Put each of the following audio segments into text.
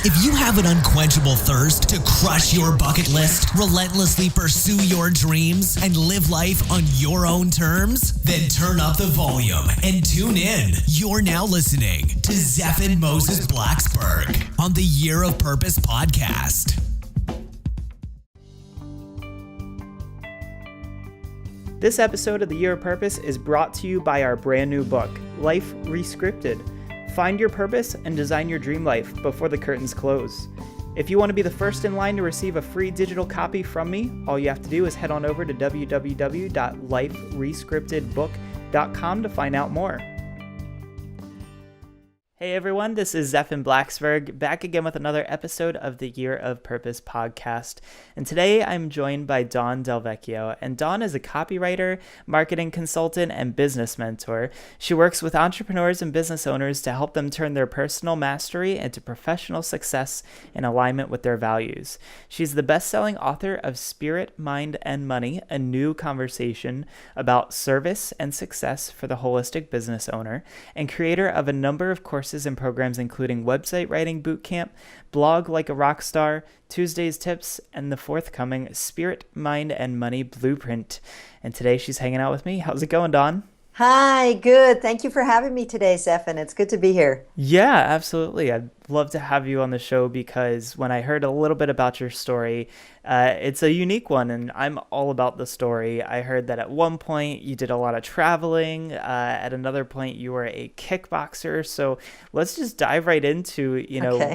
If you have an unquenchable thirst to crush your bucket list, relentlessly pursue your dreams, and live life on your own terms, then turn up the volume and tune in. You're now listening to Zeph and Moses Blacksburg on the Year of Purpose podcast. This episode of the Year of Purpose is brought to you by our brand new book, Life Rescripted. Find your purpose and design your dream life before the curtains close. If you want to be the first in line to receive a free digital copy from me, all you have to do is head on over to www.liferescriptedbook.com to find out more. Hey everyone, this is Zeph and Blacksburg, back again with another episode of the Year of Purpose podcast. And today I'm joined by Dawn Delvecchio. And Dawn is a copywriter, marketing consultant, and business mentor. She works with entrepreneurs and business owners to help them turn their personal mastery into professional success in alignment with their values. She's the best-selling author of Spirit, Mind, and Money, a new conversation about service and success for the holistic business owner, and creator of a number of courses and programs including Website Writing Bootcamp, Blog Like a Rockstar, Tuesday's Tips, and the forthcoming Spirit, Mind, and Money Blueprint. And today she's hanging out with me. How's it going, Dawn? Hi, good. Thank you for having me today, Zeph, and it's good to be here. Yeah, absolutely. I'd love to have you on the show because when I heard a little bit about your story, it's a unique one, and I'm all about the story. I heard that at one point you did a lot of traveling. At another point you were a kickboxer. So let's just dive right into,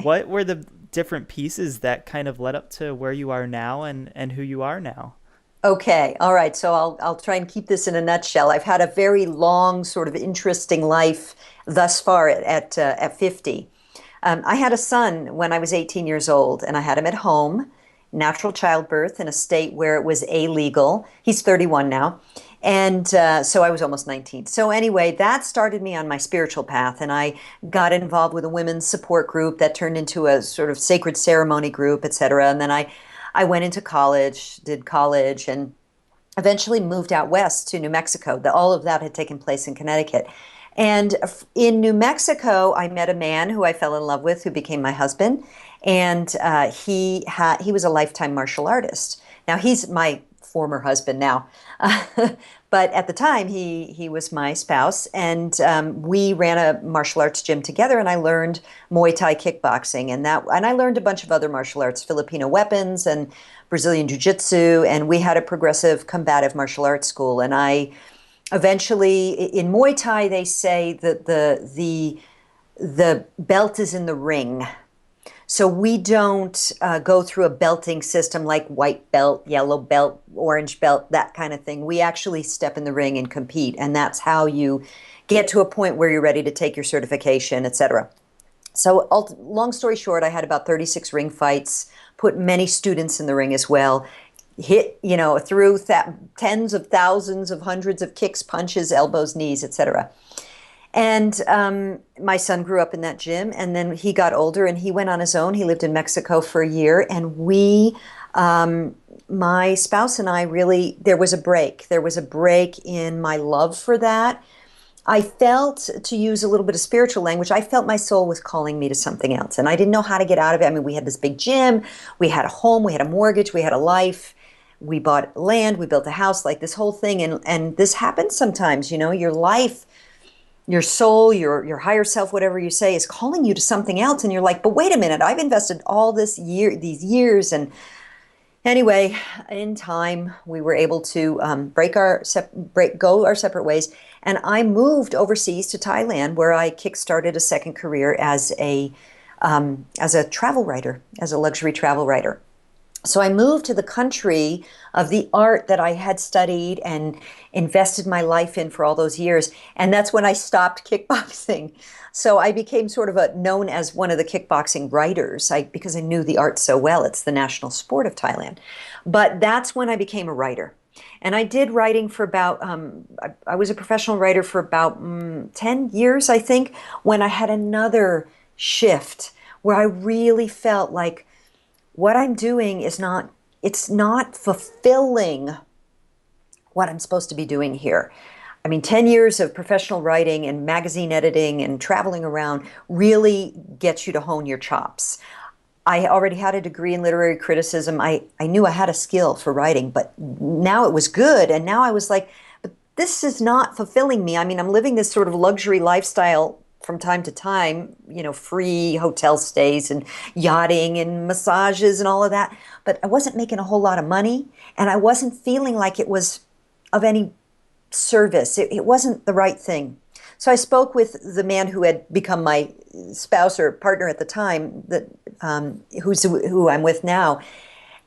what were the different pieces that kind of led up to where you are now and who you are now? Okay, all right. So I'll try and keep this in a nutshell. I've had a very long, sort of interesting life thus far at 50. I had a son when I was 18 years old, and I had him at home, natural childbirth in a state where it was illegal. He's 31 now. And so I was almost 19. So anyway, that started me on my spiritual path, and I got involved with a women's support group that turned into a sort of sacred ceremony group, et cetera. And then I went into college, did college, and eventually moved out west to New Mexico. All of that had taken place in Connecticut. And in New Mexico, I met a man who I fell in love with, who became my husband. And he was a lifetime martial artist. Now, he's my former husband now. But at the time, he was my spouse, and we ran a martial arts gym together, and I learned Muay Thai kickboxing, and I learned a bunch of other martial arts, Filipino weapons and Brazilian Jiu-Jitsu, and we had a progressive combative martial arts school. And I eventually, in Muay Thai, they say that the belt is in the ring. So we don't go through a belting system like white belt, yellow belt, orange belt, that kind of thing. We actually step in the ring and compete, and that's how you get to a point where you're ready to take your certification, et cetera. So long story short, I had about 36 ring fights, put many students in the ring as well, threw tens of thousands of hundreds of kicks, punches, elbows, knees, et cetera. And my son grew up in that gym, and then he got older and he went on his own. He lived in Mexico for a year, and my spouse and I really, there was a break. There was a break in my love for that. I felt, to use a little bit of spiritual language, I felt my soul was calling me to something else, and I didn't know how to get out of it. I mean, we had this big gym, we had a home, we had a mortgage, we had a life. We bought land, we built a house, like this whole thing, and this happens sometimes, your life, your soul, your higher self, whatever you say, is calling you to something else. And you're like, but wait a minute, I've invested all these years. And anyway, in time, we were able to go our separate ways. And I moved overseas to Thailand, where I kickstarted a second career as a travel writer, as a luxury travel writer. So I moved to the country of the art that I had studied and invested my life in for all those years. And that's when I stopped kickboxing. So I became sort of known as one of the kickboxing writers because I knew the art so well. It's the national sport of Thailand. But that's when I became a writer. And I did writing for about, I was a professional writer for about 10 years, I think, when I had another shift where I really felt like, what I'm doing it's not fulfilling what I'm supposed to be doing here. I mean, 10 years of professional writing and magazine editing and traveling around really gets you to hone your chops. I already had a degree in literary criticism. I knew I had a skill for writing, but now it was good. And now I was like, but this is not fulfilling me. I mean, I'm living this sort of luxury lifestyle from time to time, free hotel stays and yachting and massages and all of that. But I wasn't making a whole lot of money, and I wasn't feeling like it was of any service. It wasn't the right thing. So I spoke with the man who had become my spouse or partner at the time, who I'm with now.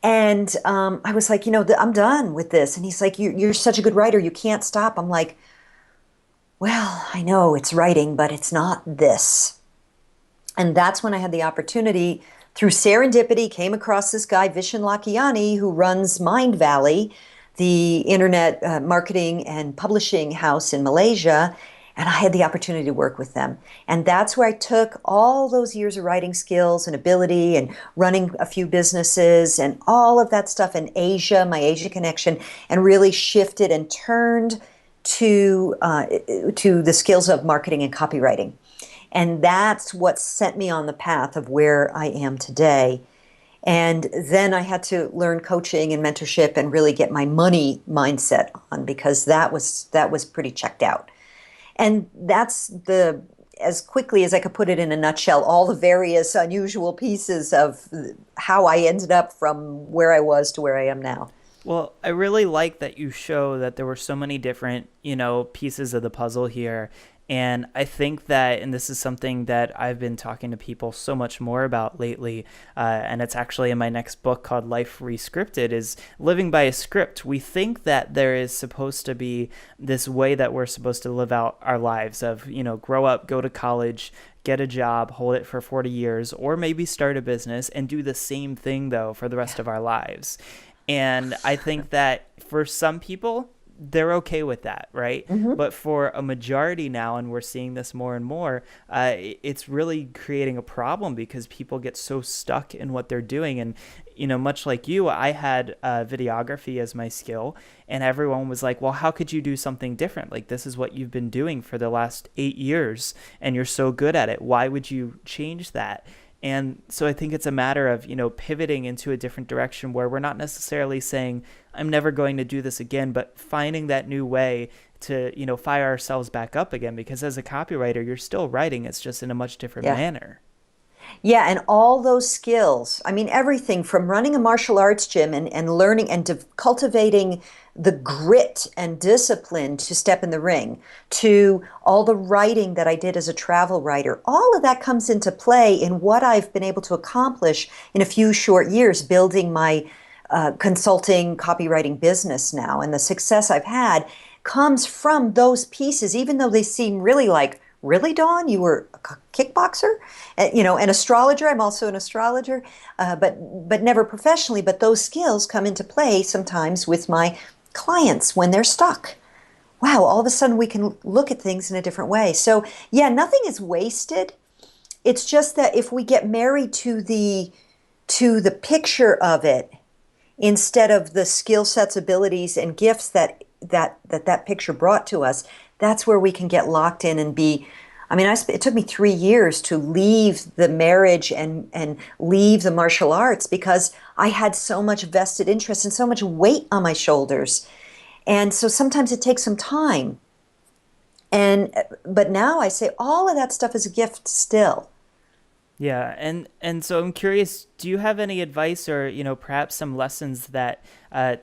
And I was like, I'm done with this. And he's like, you're such a good writer. You can't stop. I'm like, well, I know it's writing, but it's not this. And that's when I had the opportunity, through serendipity, came across this guy, Vishen Lakhiani, who runs Mind Valley, the internet marketing and publishing house in Malaysia. And I had the opportunity to work with them. And that's where I took all those years of writing skills and ability and running a few businesses and all of that stuff in Asia, my Asia connection, and really shifted and turned to the skills of marketing and copywriting. And that's what sent me on the path of where I am today. And then I had to learn coaching and mentorship and really get my money mindset on, because that was pretty checked out. And that's as quickly as I could put it in a nutshell, all the various unusual pieces of how I ended up from where I was to where I am now. Well, I really like that you show that there were so many different, pieces of the puzzle here. And I think that, and this is something that I've been talking to people so much more about lately, and it's actually in my next book called Life Rescripted, is living by a script. We think that there is supposed to be this way that we're supposed to live out our lives of, grow up, go to college, get a job, hold it for 40 years, or maybe start a business and do the same thing, though, for the rest of our lives. And I think that for some people, they're okay with that, right? Mm-hmm. But for a majority now, and we're seeing this more and more, it's really creating a problem because people get so stuck in what they're doing. And, much like you, I had videography as my skill, and everyone was like, well, how could you do something different? Like, this is what you've been doing for the last 8 years, and you're so good at it. Why would you change that? And so I think it's a matter of, pivoting into a different direction where we're not necessarily saying, I'm never going to do this again, but finding that new way to, fire ourselves back up again. Because as a copywriter, you're still writing. It's just in a much different manner. Yeah, and all those skills, I mean, everything from running a martial arts gym and learning and cultivating the grit and discipline to step in the ring, to all the writing that I did as a travel writer, all of that comes into play in what I've been able to accomplish in a few short years, building my consulting copywriting business now. And the success I've had comes from those pieces, even though they seem really like, really, Dawn, you were a kickboxer? An astrologer. I'm also an astrologer, but never professionally. But those skills come into play sometimes with my clients when they're stuck. Wow, all of a sudden we can look at things in a different way. So yeah, nothing is wasted. It's just that if we get married to the picture of it instead of the skill sets, abilities, and gifts that picture brought to us, that's where we can get locked in and be. I mean, it took me 3 years to leave the marriage and leave the martial arts because I had so much vested interest and so much weight on my shoulders. And so sometimes it takes some time. But now I say all of that stuff is a gift still. Yeah, and so I'm curious, do you have any advice or, perhaps some lessons that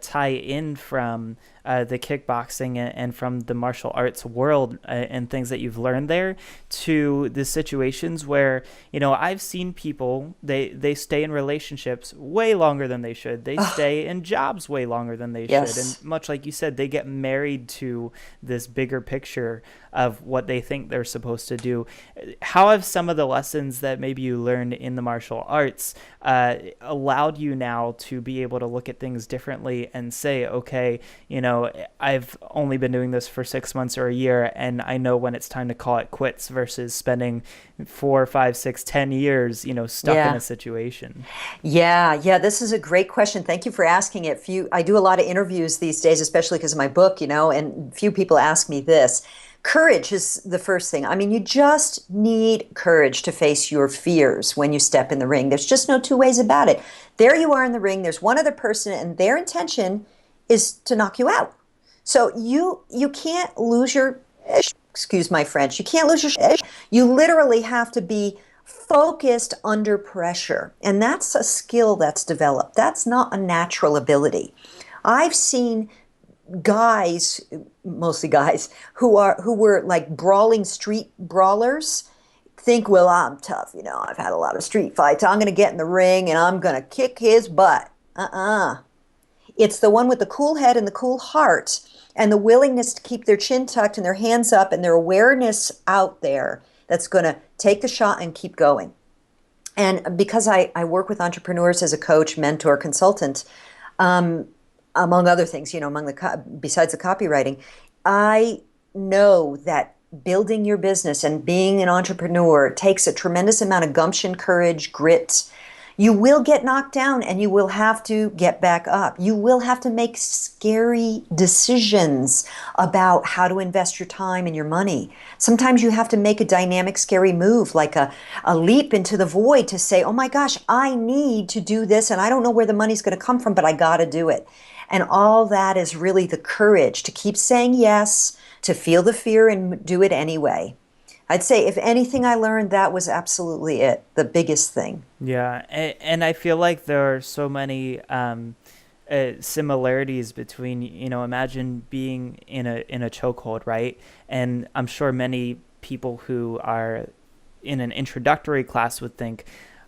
tie in from the kickboxing and from the martial arts world and things that you've learned there to the situations where, I've seen people, they stay in relationships way longer than they should. They stay in jobs way longer than they should. And much like you said, they get married to this bigger picture of what they think they're supposed to do. How have some of the lessons that maybe you learned in the martial arts allowed you now to be able to look at things differently and say, okay, I've only been doing this for 6 months or a year, and I know when it's time to call it quits versus spending 4, 5, 6, 10 years, stuck in a situation? Yeah, this is a great question. Thank you for asking it. I do a lot of interviews these days, especially because of my book, and few people ask me this. Courage is the first thing. I mean, you just need courage to face your fears when you step in the ring. There's just no two ways about it. There you are in the ring. There's one other person, and their intention is to knock you out. So you can't lose your, excuse my French, you can't lose your, you literally have to be focused under pressure. And that's a skill that's developed. That's not a natural ability. I've seen guys, mostly guys, who were like brawling street brawlers think, well, I'm tough, I've had a lot of street fights, I'm going to get in the ring and I'm going to kick his butt. It's the one with the cool head and the cool heart and the willingness to keep their chin tucked and their hands up and their awareness out there that's going to take the shot and keep going. And because I work with entrepreneurs as a coach, mentor, consultant, among other things, besides the copywriting, I know that building your business and being an entrepreneur takes a tremendous amount of gumption, courage, grit. You will get knocked down and you will have to get back up. You will have to make scary decisions about how to invest your time and your money. Sometimes you have to make a dynamic, scary move, like a leap into the void to say, oh my gosh, I need to do this and I don't know where the money's going to come from, but I got to do it. And all that is really the courage to keep saying yes, to feel the fear and do it anyway. I'd say if anything I learned, that was absolutely it, the biggest thing. Yeah, and I feel like there are so many similarities between, imagine being in a chokehold, right? And I'm sure many people who are in an introductory class would think,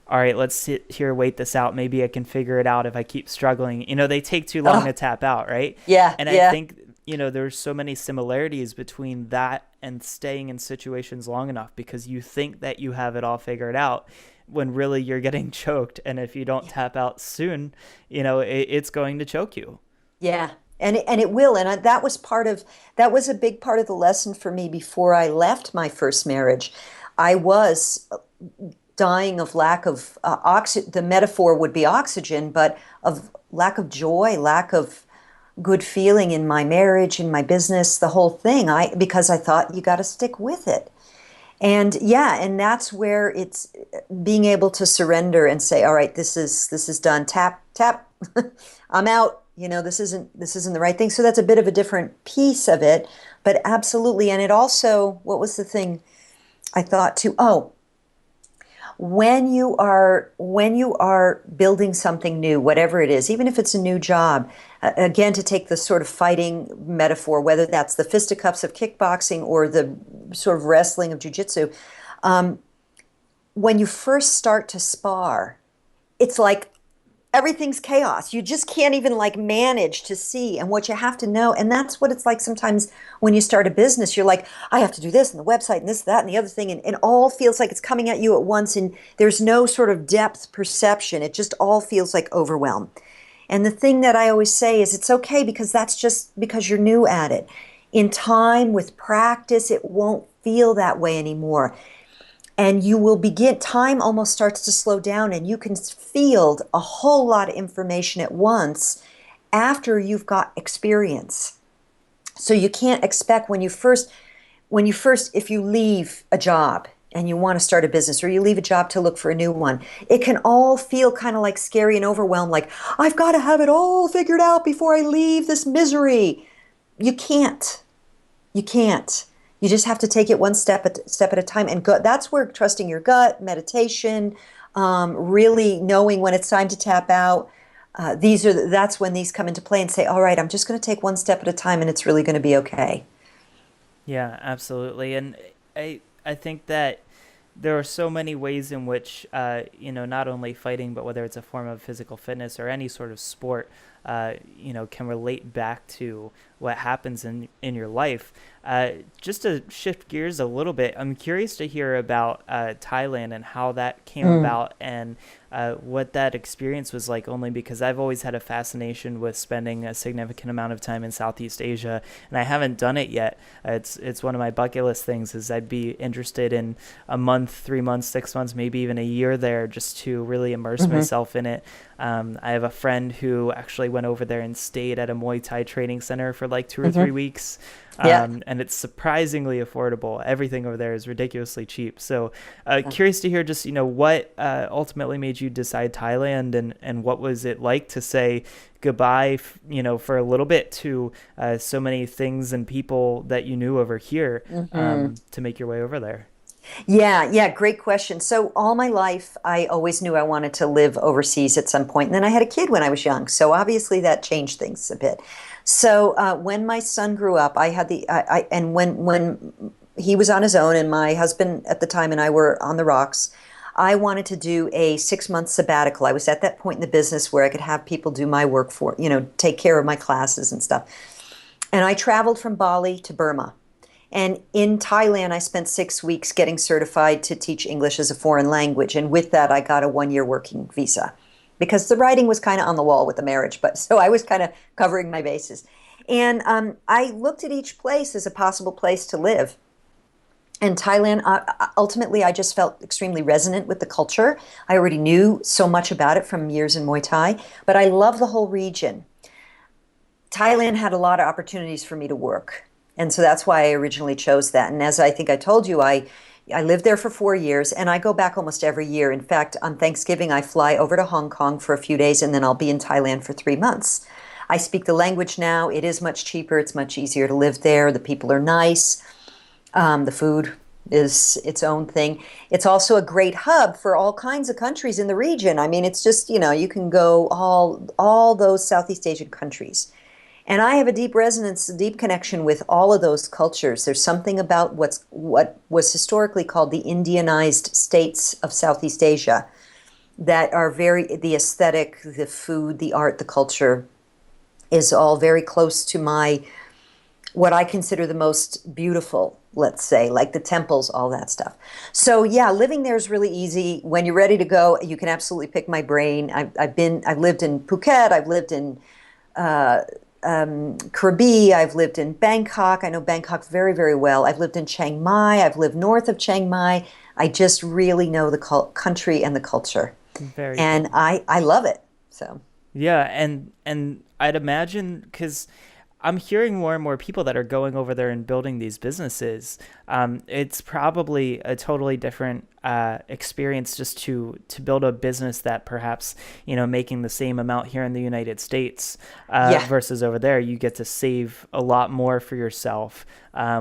all right, let's sit here, wait this out. Maybe I can figure it out if I keep struggling. They take too long to tap out, right? Yeah. And I think, there's so many similarities between that and staying in situations long enough because you think that you have it all figured out when really you're getting choked. And if you don't tap out soon, it's going to choke you. Yeah. And it will. And that was a big part of the lesson for me before I left my first marriage. I was dying of lack of oxygen. The metaphor would be oxygen, but of lack of joy, lack of good feeling in my marriage, in my business, the whole thing. Because I thought you got to stick with it. And and that's where it's being able to surrender and say, all right, this is done. Tap, I'm out. This isn't the right thing. So that's a bit of a different piece of it, but absolutely. And it also, what was the thing I thought too? Oh, when you are building something new, whatever it is, even if it's a new job, again, to take the sort of fighting metaphor, whether that's the fisticuffs of kickboxing or the sort of wrestling of jiu-jitsu, when you first start to spar, it's like everything's chaos. You just can't even manage to see and what you have to know. And that's what it's like sometimes when you start a business. You're like, I have to do this and the website and this, that, and the other thing. And it all feels like it's coming at you at once. And there's no sort of depth perception. It just all feels like overwhelm. And the thing that I always say is it's okay because that's just because you're new at it. In time, with practice, it won't feel that way anymore. And you will time almost starts to slow down and you can field a whole lot of information at once after you've got experience. So you can't expect when you first, if you leave a job and you want to start a business or you leave a job to look for a new one, it can all feel kind of like scary and overwhelmed, like I've got to have it all figured out before I leave this misery. You can't. You just have to take it one step at a time and go. That's where trusting your gut, meditation, really knowing when it's time to tap out. That's when these come into play and say, all right, I'm just going to take one step at a time and it's really going to be okay. Yeah, absolutely. And I think that there are so many ways in which, not only fighting, but whether it's a form of physical fitness or any sort of sport, can relate back to what happens in your life. Just to shift gears a little bit, I'm curious to hear about Thailand and how that came about and what that experience was like, only because I've always had a fascination with spending a significant amount of time in Southeast Asia, and I haven't done it yet. It's one of my bucket list things is I'd be interested in a month, 3 months, 6 months, maybe even a year there just to really immerse myself in it. I have a friend who actually went over there and stayed at a Muay Thai training center for like 2 or 3 weeks. Yeah. And it's surprisingly affordable. Everything over there is ridiculously cheap. So curious to hear just, what ultimately made you decide Thailand, and what was it like to say goodbye, for a little bit to so many things and people that you knew over here to make your way over there? Yeah, great question. So all my life, I always knew I wanted to live overseas at some point. And then I had a kid when I was young. So obviously that changed things a bit. So when my son grew up, I had and when he was on his own and my husband at the time and I were on the rocks, I wanted to do a 6-month sabbatical. I was at that point in the business where I could have people do my work for, take care of my classes and stuff. And I traveled from Bali to Burma. And in Thailand, I spent 6 weeks getting certified to teach English as a foreign language. And with that, I got a 1-year working visa because the writing was kind of on the wall with the marriage. But so I was kind of covering my bases. And I looked at each place as a possible place to live. And Thailand, ultimately, I just felt extremely resonant with the culture. I already knew so much about it from years in Muay Thai, but I love the whole region. Thailand had a lot of opportunities for me to work. And so that's why I originally chose that. And as I think I told you, I lived there for 4 years and I go back almost every year. In fact, on Thanksgiving, I fly over to Hong Kong for a few days and then I'll be in Thailand for 3 months. I speak the language now. It is much cheaper. It's much easier to live there. The people are nice. The food is its own thing. It's also a great hub for all kinds of countries in the region. I mean, it's just, you can go all those Southeast Asian countries. And I have a deep resonance, a deep connection with all of those cultures. There's something about what was historically called the Indianized states of Southeast Asia that are the aesthetic, the food, the art, the culture is all very close to what I consider the most beautiful, let's say, like the temples, all that stuff. So yeah, living there is really easy. When you're ready to go, you can absolutely pick my brain. I've lived in Phuket. I've lived in Krabi, I've lived in Bangkok. I know Bangkok very, very well. I've lived in Chiang Mai. I've lived north of Chiang Mai. I just really know the country and the culture. And I love it. So yeah, and I'd imagine, because I'm hearing more and more people that are going over there and building these businesses. It's probably a totally different experience just to build a business that perhaps, making the same amount here in the United States versus over there, you get to save a lot more for yourself,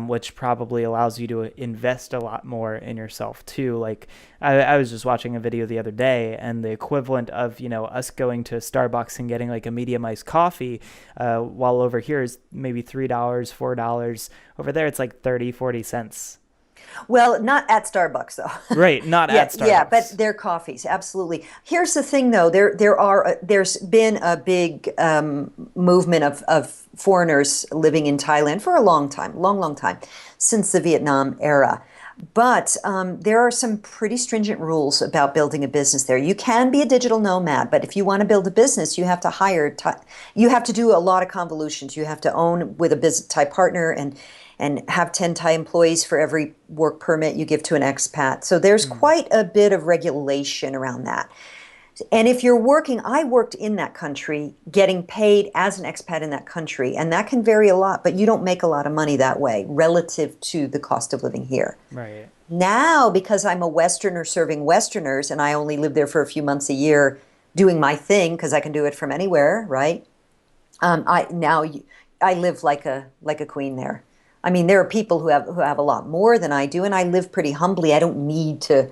which probably allows you to invest a lot more in yourself too. Like I was just watching a video the other day, and the equivalent of, us going to Starbucks and getting like a medium iced coffee, while over here is maybe $3, $4. Over there, it's like 30, 40 cents. Well, not at Starbucks, though. Right, not at Starbucks. Yeah, but they're coffees, absolutely. Here's the thing, though. There's been a big movement of foreigners living in Thailand for a long time, long time, since the Vietnam era. But there are some pretty stringent rules about building a business there. You can be a digital nomad, but if you want to build a business, you have to you have to do a lot of convolutions. You have to own with a business Thai partner and have 10 Thai employees for every work permit you give to an expat. So there's quite a bit of regulation around that. And if you're working, I worked in that country, getting paid as an expat in that country, and that can vary a lot, but you don't make a lot of money that way relative to the cost of living here. Right. Now, because I'm a Westerner serving Westerners, and I only live there for a few months a year doing my thing, because I can do it from anywhere, right? I live like a queen there. I mean, there are people who have a lot more than I do, and I live pretty humbly. I don't need to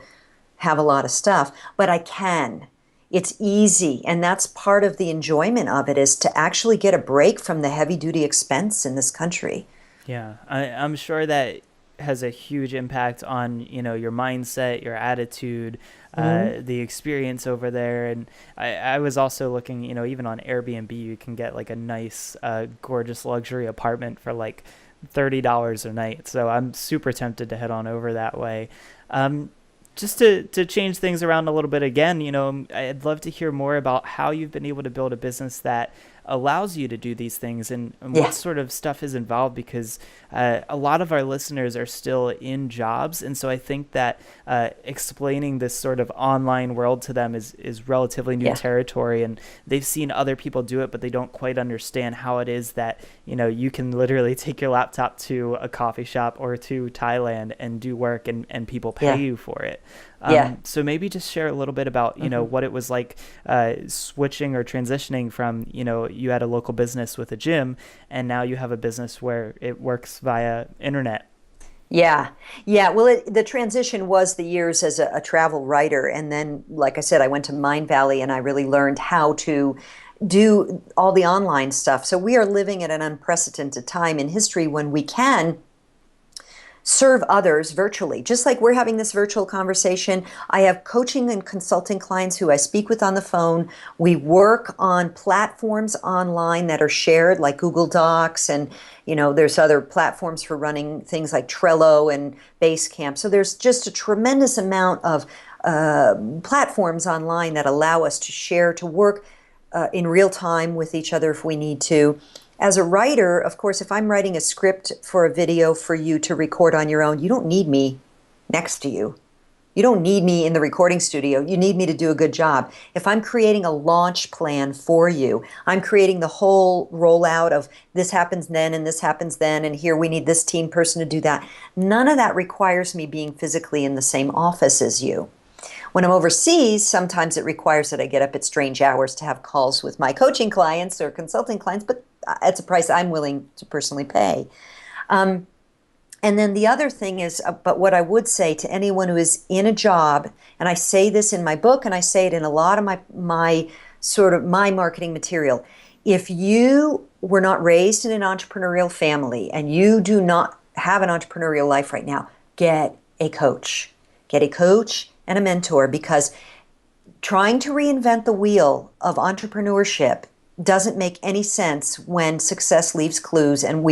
have a lot of stuff, but I can. It's easy, and that's part of the enjoyment of it, is to actually get a break from the heavy-duty expense in this country. Yeah, I'm sure that has a huge impact on, your mindset, your attitude, the experience over there. And I was also looking, even on Airbnb, you can get like a nice, gorgeous luxury apartment for like $30 a night. So I'm super tempted to head on over that way. Just to change things around a little bit again, I'd love to hear more about how you've been able to build a business that allows you to do these things, and Yeah. what sort of stuff is involved, because a lot of our listeners are still in jobs. And so I think that explaining this sort of online world to them is relatively new Yeah. territory, and they've seen other people do it, but they don't quite understand how it is that, you can literally take your laptop to a coffee shop or to Thailand and do work, and people pay Yeah. you for it. Yeah. So maybe just share a little bit about, what it was like switching or transitioning from, you had a local business with a gym, and now you have a business where it works via internet. Yeah. Yeah. Well, the transition was the years as a travel writer. And then, like I said, I went to Mind Valley and I really learned how to do all the online stuff. So we are living at an unprecedented time in history when we can serve others virtually. Just like we're having this virtual conversation, I have coaching and consulting clients who I speak with on the phone. We work on platforms online that are shared, like Google Docs, and there's other platforms for running things like Trello and Basecamp. So there's just a tremendous amount of platforms online that allow us to share, to work in real time with each other if we need to. As a writer, of course, if I'm writing a script for a video for you to record on your own, you don't need me next to you. You don't need me in the recording studio. You need me to do a good job. If I'm creating a launch plan for you, I'm creating the whole rollout of this happens then and this happens then, and here we need this team person to do that. None of that requires me being physically in the same office as you. When I'm overseas, sometimes it requires that I get up at strange hours to have calls with my coaching clients or consulting clients, but it's a price I'm willing to personally pay. And then the other thing is, but what I would say to anyone who is in a job, and I say this in my book and I say it in a lot of my marketing material, if you were not raised in an entrepreneurial family and you do not have an entrepreneurial life right now, get a coach. Get a coach and a mentor, because trying to reinvent the wheel of entrepreneurship doesn't make any sense when success leaves clues, and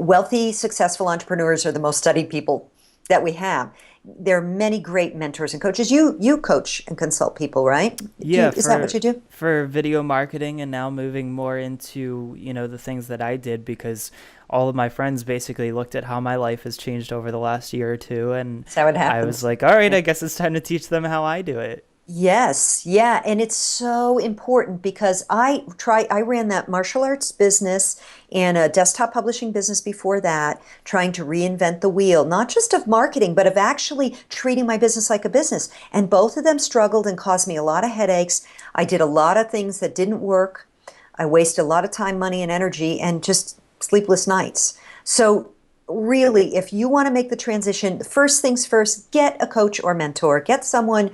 wealthy, successful entrepreneurs are the most studied people that we have. There are many great mentors and coaches. You coach and consult people, right? Yeah. Is that what you do? For video marketing, and now moving more into, the things that I did, because all of my friends basically looked at how my life has changed over the last year or two. And That's how it happens. I was like, all right, I guess it's time to teach them how I do it. Yes, yeah, and it's so important because I ran that martial arts business and a desktop publishing business before that, trying to reinvent the wheel, not just of marketing, but of actually treating my business like a business. And both of them struggled and caused me a lot of headaches. I did a lot of things that didn't work. I wasted a lot of time, money, and energy, and just sleepless nights. So really, if you want to make the transition, first things first, get a coach or mentor, get someone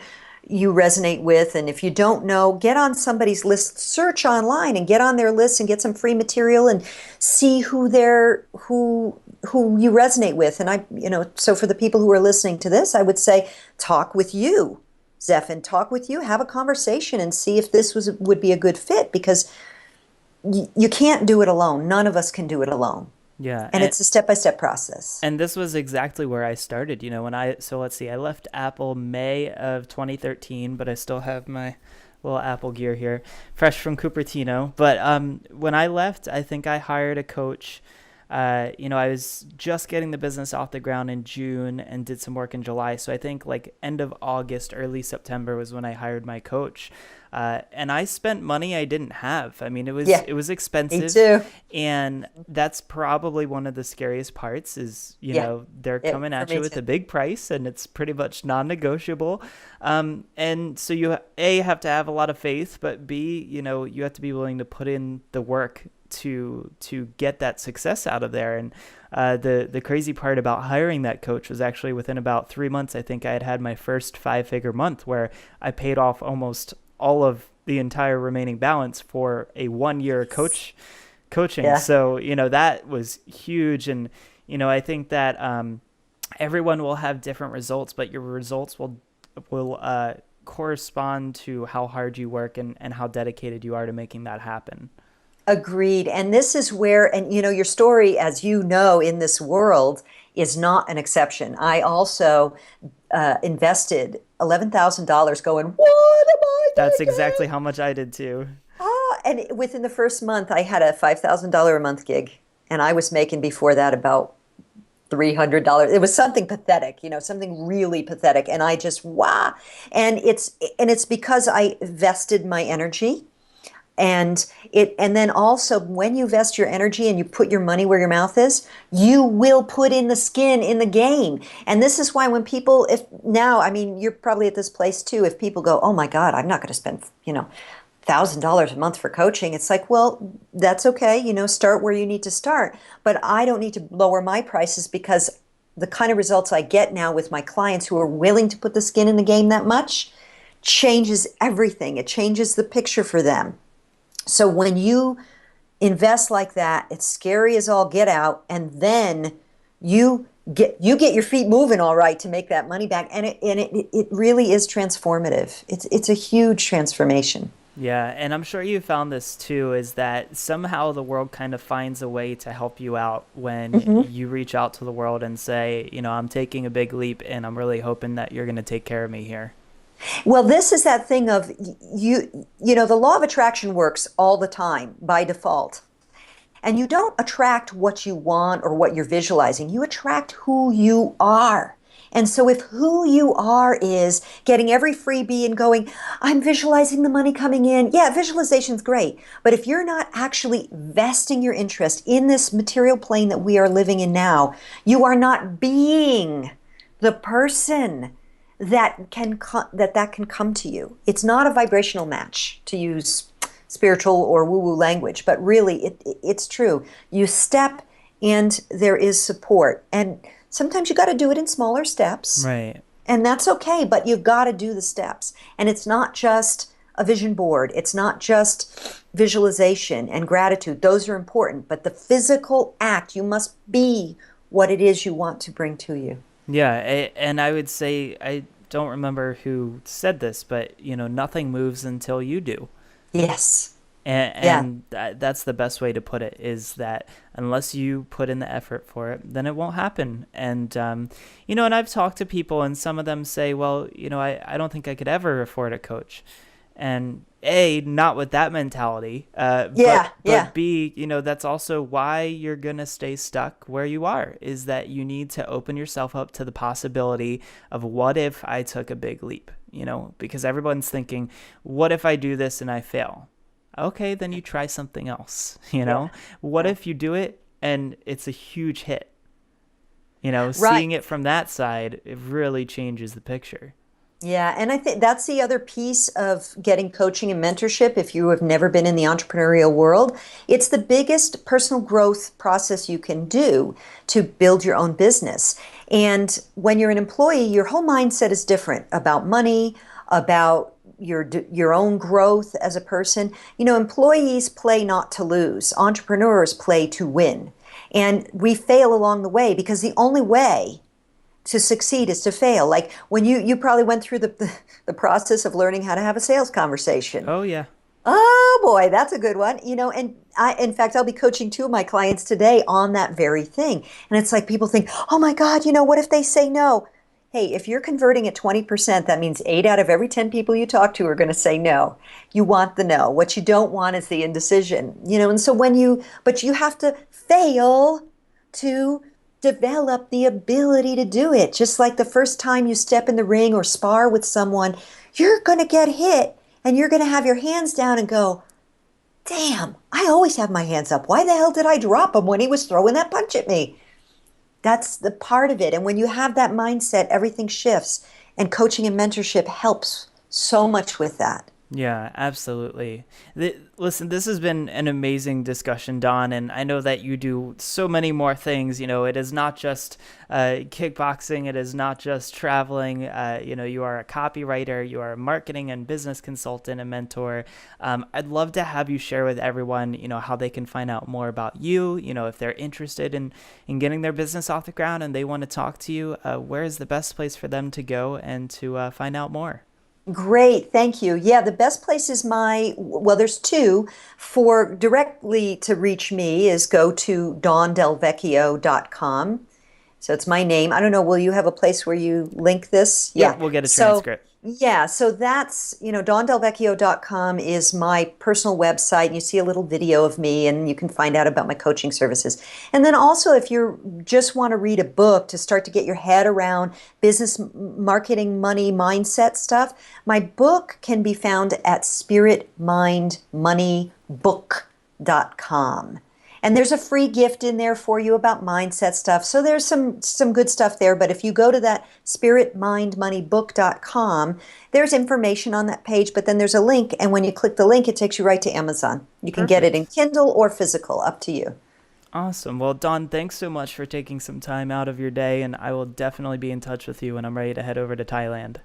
you resonate with. And if you don't know, get on somebody's list, search online and get on their list and get some free material and see who you resonate with. And so for the people who are listening to this, I would say, talk with you, Zephin, talk with you, have a conversation and see if this would be a good fit, because you can't do it alone. None of us can do it alone. Yeah. And it's a step-by-step process. And this was exactly where I started, so let's see, I left Apple May of 2013, but I still have my little Apple gear here, fresh from Cupertino. But when I left, I think I hired a coach. I was just getting the business off the ground in June and did some work in July. So I think like end of August, early September was when I hired my coach. And I spent money I didn't have. I mean, it was expensive. Me too. And that's probably one of the scariest parts is, they're coming at you with a big price, and it's pretty much non-negotiable. And so you, A, have to have a lot of faith, but B, you have to be willing to put in the work to get that success out of there. And the crazy part about hiring that coach was actually within about 3 months, I think I had my first 5-figure month where I paid off almost all of the entire remaining balance for a 1-year coaching. Yeah. So, that was huge. And, I think that everyone will have different results, but your results will correspond to how hard you work and how dedicated you are to making that happen. Agreed. And this is where, and your story, as you know, in this world is not an exception. I also invested $11,000 going, what am I doing? That's exactly how much I did too. and within the first month, I had a $5,000 a month gig, and I was making before that about $300. It was something pathetic, something really pathetic. And I just, wow. And it's because I vested my energy. And then also when you vest your energy and you put your money where your mouth is, you will put in the skin in the game. And this is why when people, you're probably at this place too, if people go, oh my God, I'm not going to spend, $1,000 a month for coaching. It's like, well, that's okay. Start where you need to start. But I don't need to lower my prices because the kind of results I get now with my clients who are willing to put the skin in the game that much changes everything. It changes the picture for them. So when you invest like that, it's scary as all get out, and then you get your feet moving all right to make that money back, and it really is transformative. It's a huge transformation. Yeah, and I'm sure you found this too, is that somehow the world kind of finds a way to help you out when you reach out to the world and say, I'm taking a big leap and I'm really hoping that you're going to take care of me here. Well, this is that thing of the law of attraction works all the time by default. And you don't attract what you want or what you're visualizing. You attract who you are. And so if who you are is getting every freebie and going, I'm visualizing the money coming in. Yeah, visualization's great. But if you're not actually vesting your interest in this material plane that we are living in now, you are not being the person that can come to you. It's not a vibrational match, to use spiritual or woo-woo language, but really it's true. You step and there is support. And sometimes you got to do it in smaller steps. Right. And that's okay, but you've got to do the steps. And it's not just a vision board. It's not just visualization and gratitude. Those are important. But the physical act, you must be what it is you want to bring to you. Yeah, and I would say, I don't remember who said this, but, nothing moves until you do. Yes. And that's the best way to put it, is that unless you put in the effort for it, then it won't happen. And, and I've talked to people and some of them say, well, I don't think I could ever afford a coach. And A, not with that mentality, but B, that's also why you're going to stay stuck where you are, is that you need to open yourself up to the possibility of what if I took a big leap, because everyone's thinking, what if I do this and I fail? Okay, then you try something else, What if you do it and it's a huge hit? Seeing it from that side, it really changes the picture. Yeah, and I think that's the other piece of getting coaching and mentorship. If you have never been in the entrepreneurial world, it's the biggest personal growth process you can do to build your own business. And when you're an employee, your whole mindset is different about money, about your own growth as a person. Employees play not to lose. Entrepreneurs play to win. And we fail along the way because the only way to succeed is to fail. Like when you probably went through the process of learning how to have a sales conversation. Oh, yeah. Oh, boy, that's a good one. And in fact, I'll be coaching 2 of my clients today on that very thing. And it's like people think, oh, my God, what if they say no? Hey, if you're converting at 20%, that means 8 out of every 10 people you talk to are going to say no. You want the no. What you don't want is the indecision. And so but you have to fail to develop the ability to do it. Just like the first time you step in the ring or spar with someone, you're going to get hit and you're going to have your hands down and go, damn, I always have my hands up. Why the hell did I drop him when he was throwing that punch at me? That's the part of it. And when you have that mindset, everything shifts. And coaching and mentorship helps so much with that. Yeah, absolutely. Listen, this has been an amazing discussion, Dawn, and I know that you do so many more things. It is not just kickboxing. It is not just traveling. You are a copywriter. You are a marketing and business consultant and mentor. I'd love to have you share with everyone, how they can find out more about you. If they're interested in getting their business off the ground and they want to talk to you, where is the best place for them to go and to find out more? Great, thank you. Yeah, the best place is there's 2. For directly to reach me is go to dawndelvecchio.com. So it's my name. I don't know, will you have a place where you link this? Yeah, we'll get a transcript. Yeah, so that's, dawndelvecchio.com is my personal website. You see a little video of me and you can find out about my coaching services. And then also, if you just want to read a book to start to get your head around business, marketing, money, mindset stuff, my book can be found at spiritmindmoneybook.com. And there's a free gift in there for you about mindset stuff. So there's some good stuff there. But if you go to that spiritmindmoneybook.com, there's information on that page, but then there's a link. And when you click the link, it takes you right to Amazon. You can get it in Kindle or physical, up to you. Awesome. Well, Dawn, thanks so much for taking some time out of your day. And I will definitely be in touch with you when I'm ready to head over to Thailand.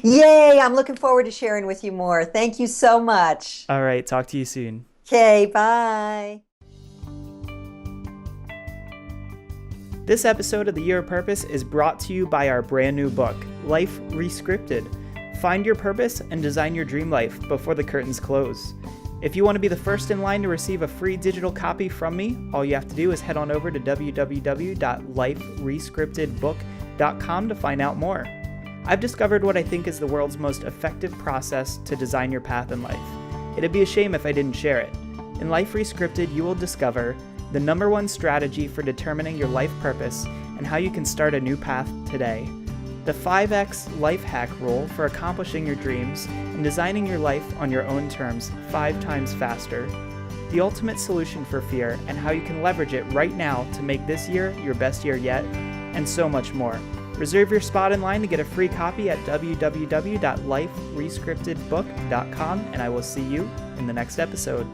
Yay! I'm looking forward to sharing with you more. Thank you so much. All right. Talk to you soon. Okay, bye. This episode of The Year of Purpose is brought to you by our brand new book, Life Rescripted. Find your purpose and design your dream life before the curtains close. If you want to be the first in line to receive a free digital copy from me, all you have to do is head on over to www.liferescriptedbook.com to find out more. I've discovered what I think is the world's most effective process to design your path in life. It'd be a shame if I didn't share it. In Life Rescripted, you will discover the number one strategy for determining your life purpose and how you can start a new path today, the 5X life hack rule for accomplishing your dreams and designing your life on your own terms 5 times faster, the ultimate solution for fear and how you can leverage it right now to make this year your best year yet, and so much more. Reserve your spot in line to get a free copy at www.liferescriptedbook.com, and I will see you in the next episode.